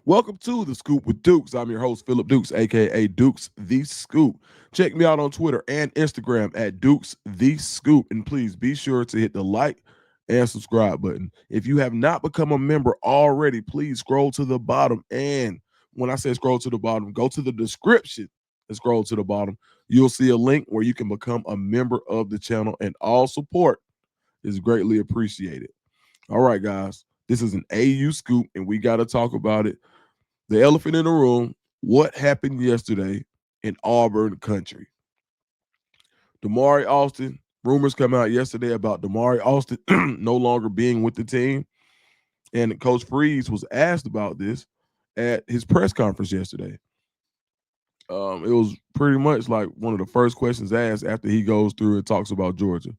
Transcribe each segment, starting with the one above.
Welcome to the Scoop with Dukes. I'm your host, Philip Dukes, aka Dukes the Scoop. Check me out on Twitter and Instagram at Dukes the Scoop. And please be sure to hit the like and subscribe button. If you have not become a member already, please scroll to the bottom. And when I say scroll to the bottom, go to the description and scroll to the bottom. You'll see a link where you can become a member of the channel, and all support is greatly appreciated. All right, guys, this is an AU scoop, and we got to talk about it. The elephant in the room, what happened yesterday in Auburn country? Damari Alston, rumors come out yesterday about Damari Alston no longer being with the team. And Coach Freeze was asked about this at his press conference yesterday. It was pretty much like one of the first questions asked after he goes through and talks about Georgia.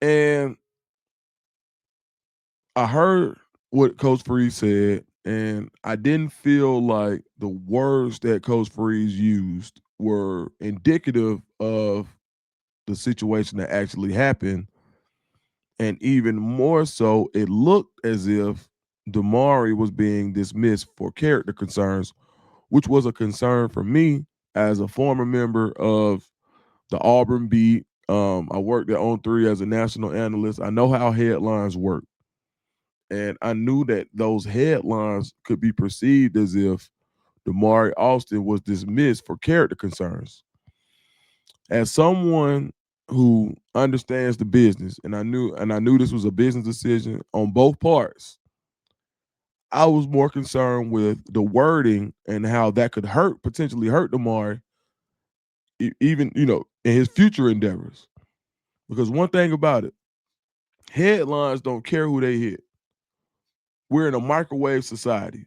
And I heard what Coach Freeze said, and I didn't feel like the words that Coach Freeze used were indicative of the situation that actually happened. And even more so, it looked as if Damari was being dismissed for character concerns, which was a concern for me as a former member of the Auburn beat. I worked at On3 as a national analyst. I know how headlines work. And I knew that those headlines could be perceived as if Damari Alston was dismissed for character concerns. As someone who understands the business, and I knew this was a business decision on both parts, I was more concerned with the wording and how that could potentially hurt Damari, even in his future endeavors. Because one thing about it, headlines don't care who they hit. We're in a microwave society.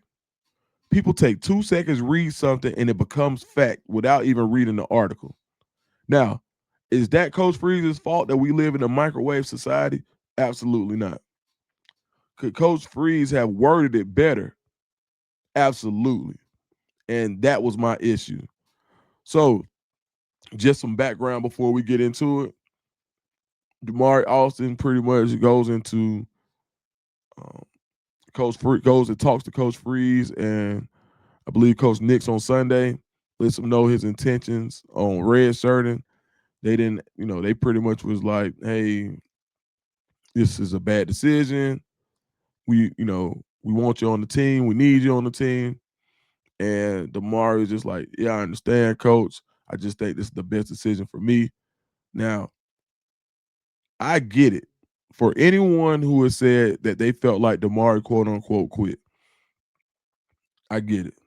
People take 2 seconds, read something, and it becomes fact without even reading the article. Now, is that Coach Freeze's fault that we live in a microwave society? Absolutely not. Could Coach Freeze have worded it better? Absolutely. And that was my issue. So, just some background before we get into it. Damari Alston pretty much goes into um, goes and talks to Coach Freeze, and I believe Coach Nix on Sunday lets him know his intentions on redshirting. They didn't, they pretty much was like, hey, this is a bad decision. We want you on the team. We need you on the team. And Damari is just like, yeah, I understand, coach. I just think this is the best decision for me. Now, I get it. For anyone who has said that they felt like Damari, quote unquote, quit, I get it.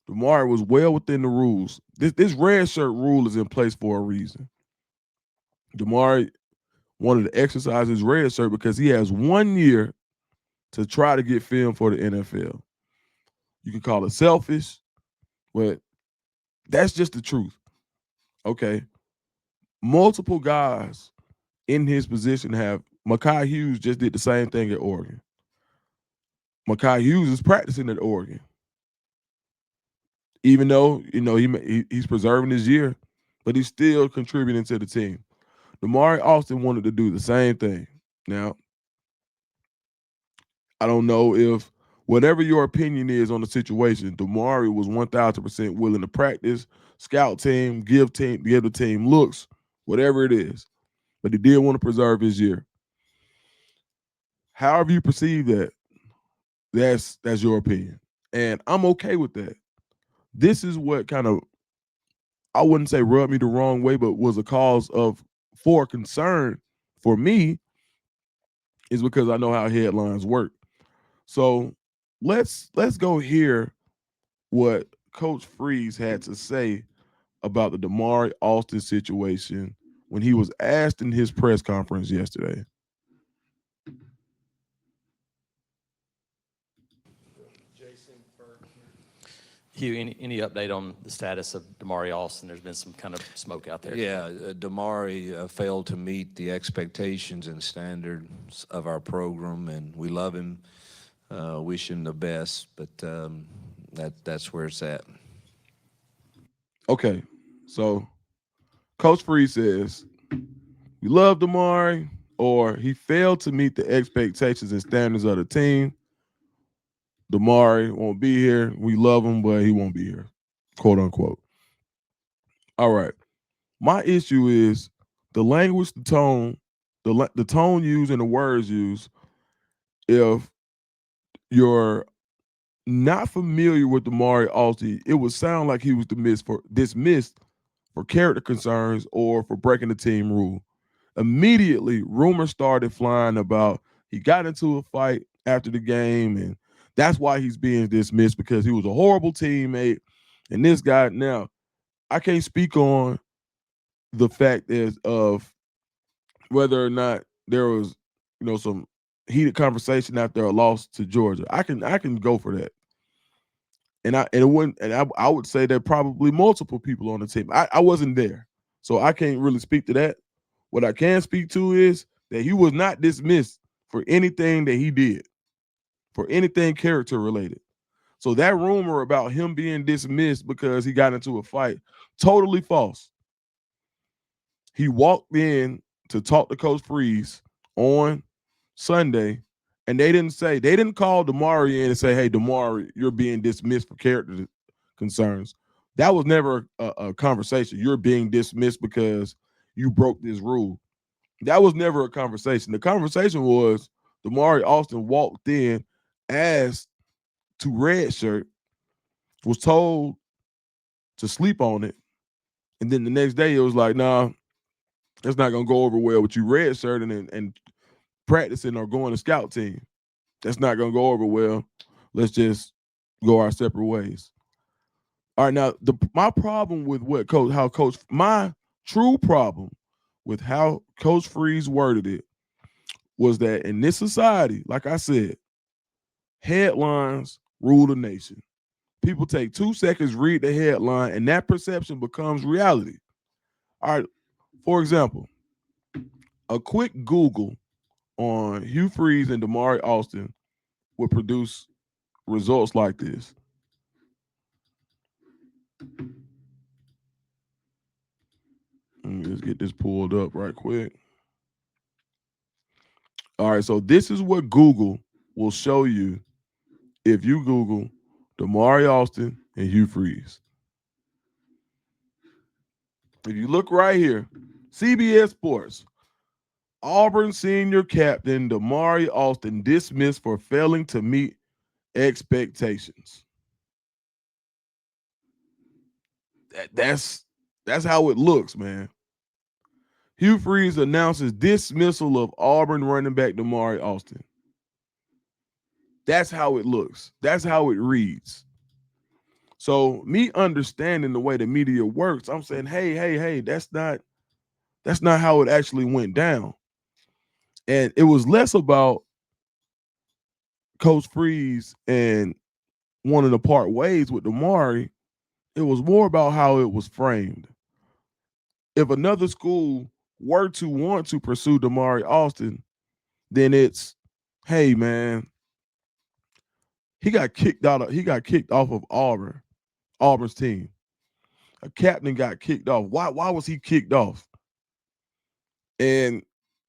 Damari was well within the rules. This red shirt rule is in place for a reason. Damari wanted to exercise his red shirt because he has 1 year to try to get film for the NFL. You can call it selfish, but that's just the truth. Okay. Multiple guys in his position have Makai Hughes just did the same thing at Oregon. Makai Hughes is practicing at Oregon. Even though, he's preserving his year, but he's still contributing to the team. Damari Alston wanted to do the same thing. Now, I don't know if whatever your opinion is on the situation, Damari was 1,000% willing to practice, scout team, give the team looks, whatever it is. But he did want to preserve his year. However you perceive that, that's your opinion. And I'm okay with that. This is what kind of, I wouldn't say rubbed me the wrong way, but was a cause of for concern for me, is because I know how headlines work. So let's go hear what Coach Freeze had to say about the Damari Alston situation when he was asked in his press conference yesterday. Hugh, any update on the status of Damari Alston? There's been some kind of smoke out there. Yeah, Damari failed to meet the expectations and standards of our program, and we love him, wish him the best, but that's where it's at. Okay, so Coach Freeze says, we love Damari, or he failed to meet the expectations and standards of the team. Damari won't be here. We love him, but he won't be here, quote unquote. All right. My issue is the language, the tone, the tone used and the words used. If you're not familiar with Damari Alston, it would sound like he was dismissed for character concerns or for breaking the team rule. Immediately, rumors started flying about he got into a fight after the game, and that's why he's being dismissed because he was a horrible teammate. And this guy, now, I can't speak on the fact is of whether or not there was, some heated conversation after a loss to Georgia. I can go for that. And I would say there are probably multiple people on the team. I wasn't there. So I can't really speak to that. What I can speak to is that he was not dismissed for anything that he did, for anything character related. So that rumor about him being dismissed because he got into a fight, totally false. He walked in to talk to Coach Freeze on Sunday, and they didn't call Damari in and say, "Hey, Damari, you're being dismissed for character concerns." That was never a conversation. You're being dismissed because you broke this rule. That was never a conversation. The conversation was Damari Alston walked in, asked to redshirt, was told to sleep on it, and then the next day it was like, "Nah, it's not gonna go over well with you redshirting and practicing or going to scout team. That's not gonna go over well. Let's just go our separate ways." All right, now my problem with my true problem with how Coach Freeze worded it was that in this society, like I said, headlines rule the nation. People take 2 seconds, read the headline, and that perception becomes reality. All right, for example, a quick Google on Hugh Freeze and Damari Alston would produce results like this. Let's get this pulled up right quick. All right, so this is what Google will show you if you Google Damari Alston and Hugh Freeze. If you look right here, CBS Sports, Auburn senior captain Damari Alston dismissed for failing to meet expectations. That's how it looks, man. Hugh Freeze announces dismissal of Auburn running back Damari Alston. That's how it looks. That's how it reads. So me understanding the way the media works, I'm saying, hey, that's not how it actually went down. And it was less about Coach Freeze and wanting to part ways with Damari. It was more about how it was framed. If another school were to want to pursue Damari Alston, then it's, hey man, he got kicked off of Auburn's team. A captain got kicked off. Why was he kicked off? And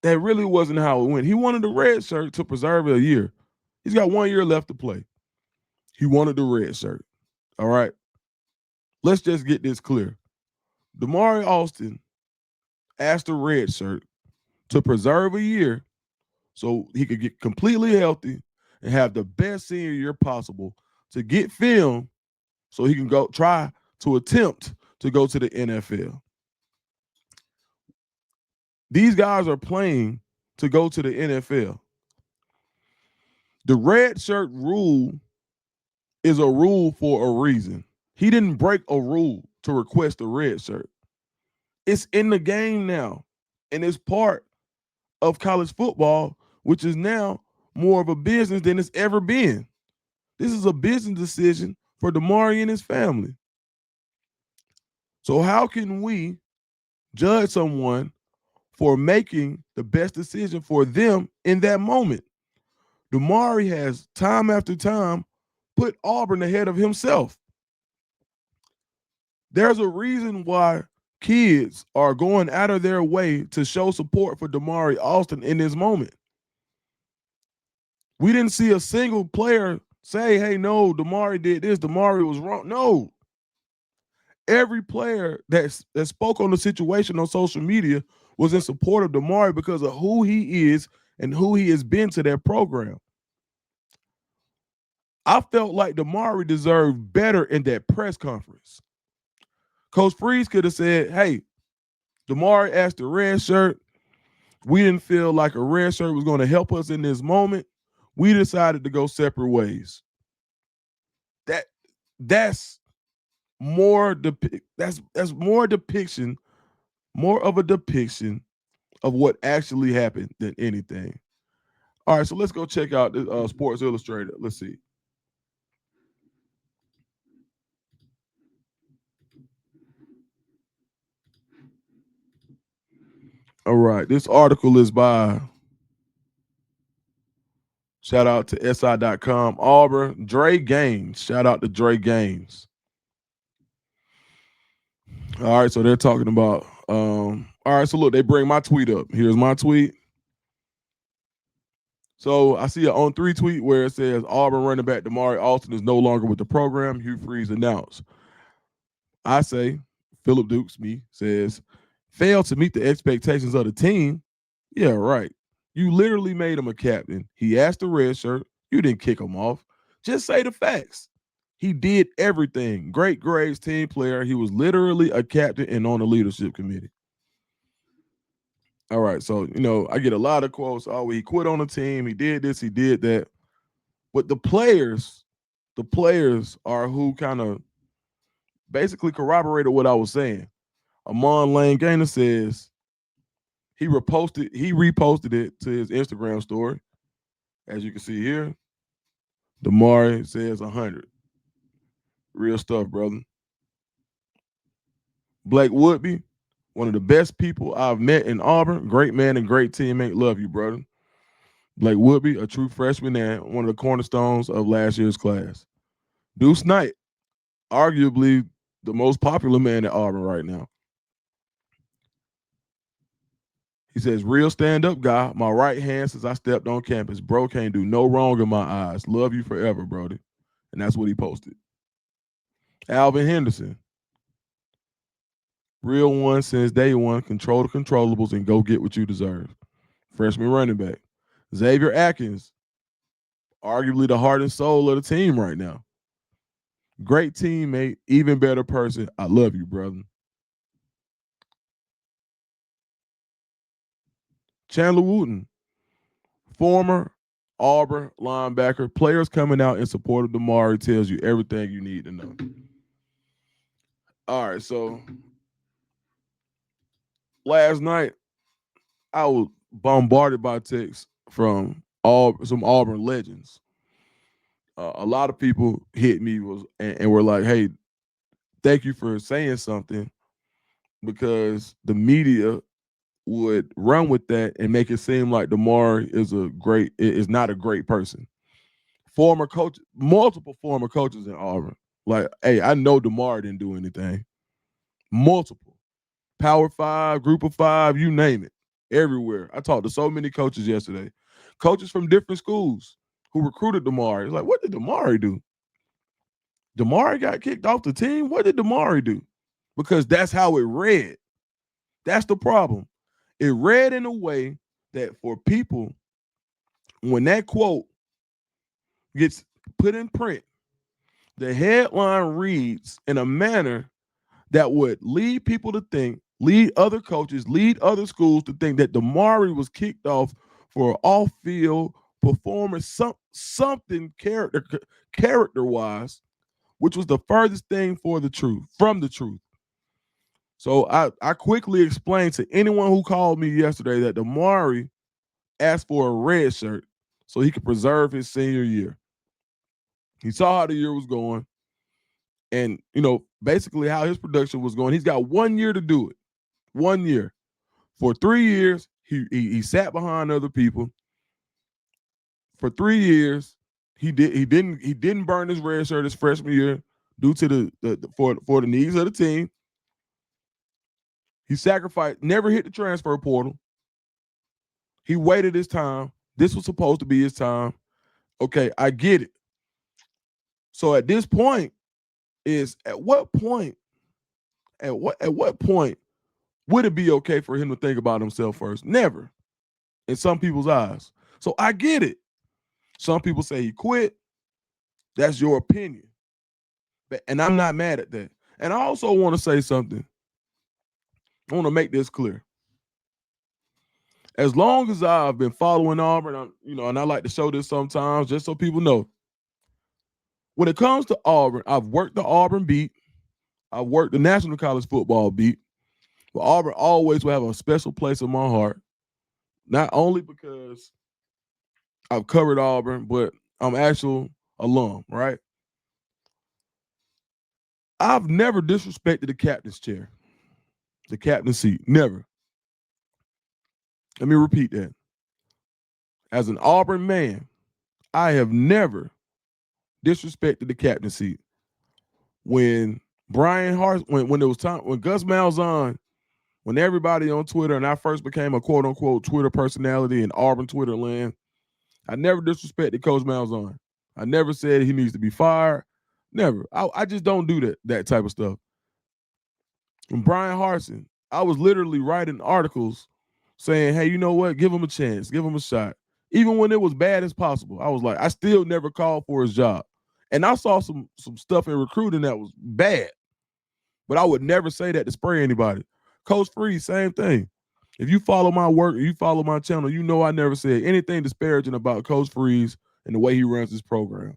that really wasn't how it went. He wanted the red shirt to preserve a year. He's got 1 year left to play. He wanted the red shirt. All right. Let's just get this clear. Damari Alston asked the red shirt to preserve a year so he could get completely healthy and have the best senior year possible to get film so he can go try to attempt to go to the NFL. These guys are playing to go to the NFL. The red shirt rule is a rule for a reason. He didn't break a rule to request a red shirt. It's in the game now, and it's part of college football, which is now more of a business than it's ever been. This is a business decision for Damari and his family. So how can we judge someone for making the best decision for them in that moment? Damari has time after time put Auburn ahead of himself. There's a reason why kids are going out of their way to show support for Damari Alston in this moment. We didn't see a single player say, hey, no, Damari did this, Damari was wrong. No. Every player that spoke on the situation on social media was in support of Damari because of who he is and who he has been to that program. I felt like Damari deserved better in that press conference. Coach Freeze could have said, hey, Damari asked the red shirt. We didn't feel like a red shirt was going to help us in this moment. We decided to go separate ways. That's more that's more depiction, more of a depiction of what actually happened than anything. All right, so let's go check out the Sports Illustrated. Let's see. All right, this article is by, shout out to SI.com, Auburn, Dre Gaines. Shout out to Dre Gaines. All right, so they're talking about, all right, so look, they bring my tweet up. Here's my tweet. So I see an on 3 tweet where it says Auburn running back Damari Alston is no longer with the program. Hugh Freeze announced. I say, Philip Dukes, me, says, failed to meet the expectations of the team. Yeah, right. You literally made him a captain. He asked the red shirt. You didn't kick him off. Just say the facts. He did everything. Great grades, team player. He was literally a captain and on the leadership committee. All right, so I get a lot of quotes. Oh, he quit on the team. He did this. He did that. But the players are who kind of basically corroborated what I was saying. Amon Lane Gainer says he reposted it to his Instagram story. As you can see here, Damari says 100. Real stuff, brother. Blake Woodby, one of the best people I've met in Auburn. Great man and great teammate. Love you, brother. Blake Woodby, a true freshman and one of the cornerstones of last year's class. Deuce Knight, arguably the most popular man at Auburn right now. He says, real stand-up guy, my right hand since I stepped on campus. Bro can't do no wrong in my eyes. Love you forever, Brody. And that's what he posted. Alvin Henderson, real one since day one. Control the controllables and go get what you deserve. Freshman running back. Xavier Atkins, arguably the heart and soul of the team right now. Great teammate, even better person. I love you, brother. Chandler Wooten, former Auburn linebacker. Players coming out in support of Damari tells you everything you need to know. All right, so last night I was bombarded by texts from some Auburn legends. A lot of people hit me and were like, "Hey, thank you for saying something," because the media would run with that and make it seem like Damari is not a great person. Former coach, multiple former coaches in Auburn. Like, hey, I know Damari didn't do anything. Multiple. Power 5, Group of 5, you name it. Everywhere. I talked to so many coaches yesterday. Coaches from different schools who recruited Damari. It's like, what did Damari do? Damari got kicked off the team? What did Damari do? Because that's how it read. That's the problem. It read in a way that for people, when that quote gets put in print, the headline reads in a manner that would lead people to think, lead other coaches, lead other schools to think that Damari was kicked off for off-field performance, something character-wise, which was the furthest thing from the truth. So I quickly explained to anyone who called me yesterday that Damari asked for a red shirt so he could preserve his senior year. He saw how the year was going and, basically how his production was going. He's got 1 year to do it. 1 year. For 3 years, he sat behind other people. For 3 years, he didn't burn his red shirt his freshman year due to for the needs of the team. He sacrificed, never hit the transfer portal. He waited his time. This was supposed to be his time. Okay, I get it. So at this point, at what point would it be okay for him to think about himself first? Never, in some people's eyes. So I get it. Some people say he quit. That's your opinion. And I'm not mad at that. And I also want to say something. I want to make this clear. As long as I've been following Auburn, and I like to show this sometimes just so people know. When it comes to Auburn, I've worked the Auburn beat. I've worked the National College Football beat. But Auburn always will have a special place in my heart. Not only because I've covered Auburn, but I'm actual alum, right? I've never disrespected the captain's chair, the captain's seat. Never. Let me repeat that. As an Auburn man, I have never disrespected the captain's seat. When when it was time, when Gus Malzahn, when everybody on Twitter, and I first became a quote unquote Twitter personality in Auburn Twitter land, I never disrespected Coach Malzahn. I never said he needs to be fired. Never. I just don't do that type of stuff. And Brian Harsin, I was literally writing articles saying, hey, you know what? Give him a chance. Give him a shot. Even when it was bad as possible. I was like, I still never called for his job. And I saw some stuff in recruiting that was bad. But I would never say that to spray anybody. Coach Freeze, same thing. If you follow my work, or you follow my channel, you know I never said anything disparaging about Coach Freeze and the way he runs his program.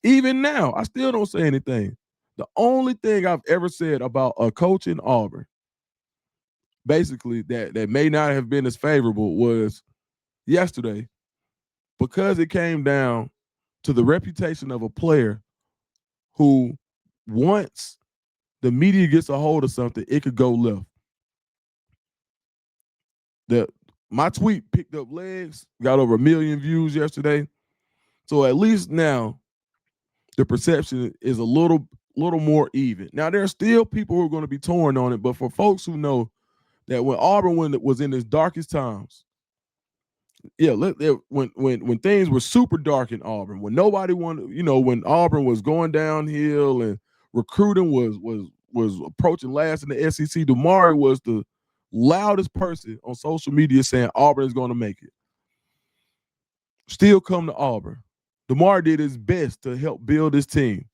Even now, I still don't say anything. The only thing I've ever said about a coach in Auburn, basically that may not have been as favorable, was yesterday, because it came down to the reputation of a player who, once the media gets a hold of something, it could go left. My tweet picked up legs, got over 1 million views yesterday. So at least now the perception is a little more even. Now there are still people who are going to be torn on it, but for folks who know that when Auburn was in its darkest times, when things were super dark in Auburn, when nobody wanted, when Auburn was going downhill and recruiting was approaching last in the SEC, Damari was the loudest person on social media saying Auburn is going to make it. Still come to Auburn. Damari did his best to help build his team.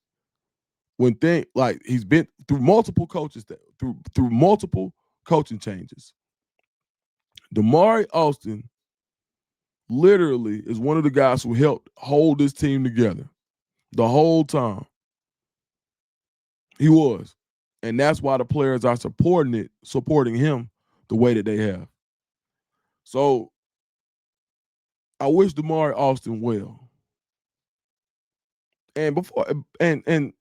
When he's been through multiple coaches, through multiple coaching changes. Damari Alston literally is one of the guys who helped hold this team together the whole time. He was. And that's why the players are supporting him the way that they have. So I wish Damari Alston well. And before and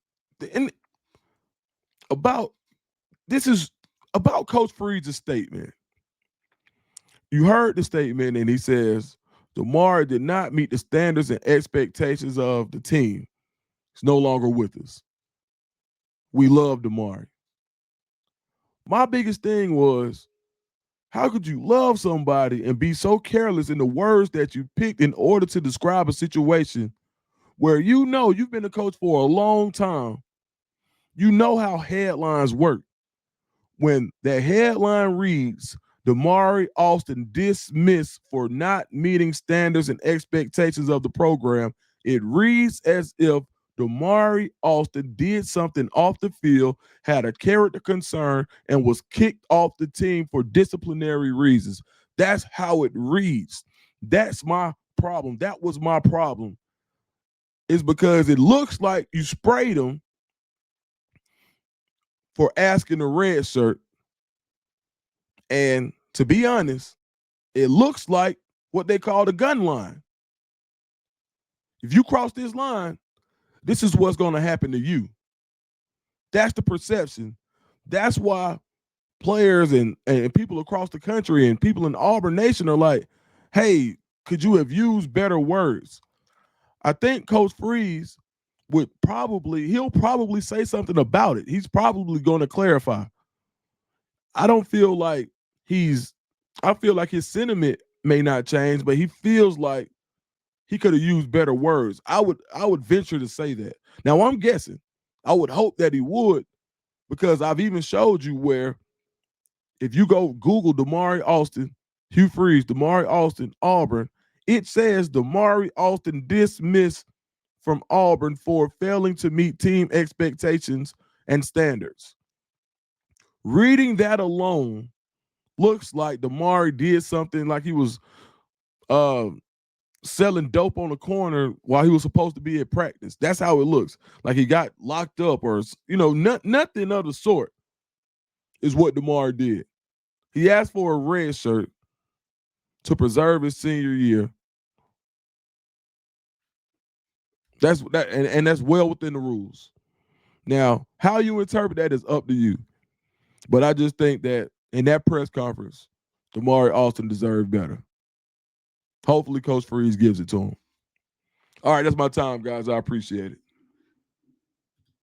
about this is about Coach Freeze's statement. You heard the statement, and he says Damari did not meet the standards and expectations of the team. He's no longer with us. We love Damari. My biggest thing was, how could you love somebody and be so careless in the words that you picked in order to describe a situation where you've been a coach for a long time. You know how headlines work. When the headline reads, Damari Alston dismissed for not meeting standards and expectations of the program, it reads as if Damari Alston did something off the field, had a character concern, and was kicked off the team for disciplinary reasons. That's how it reads. That's my problem. That was my problem. It's because it looks like you sprayed him for asking a red shirt. And to be honest, it looks like what they call the gun line. If you cross this line, this is what's going to happen to you. That's the perception. That's why players and people across the country and people in Auburn Nation are like, hey, could you have used better words? I think Coach Freeze he'll probably say something about it. He's probably going to clarify. I feel like his sentiment may not change, but he feels like he could have used better words. I would venture to say that. Now I'm guessing. I would hope that he would, because I've even showed you where if you go Google Damari Alston, Hugh Freeze, Damari Alston, Auburn, it says Damari Alston dismissed from Auburn for failing to meet team expectations and standards. Reading that alone looks like Damari did something, like he was selling dope on the corner while he was supposed to be at practice. That's how it looks. Like he got locked up, or nothing of the sort is what Damari did. He asked for a red shirt to preserve his senior year. And that's well within the rules. Now, how you interpret that is up to you. But I just think that in that press conference, Damari Alston deserved better. Hopefully, Coach Freeze gives it to him. All right, that's my time, guys. I appreciate it.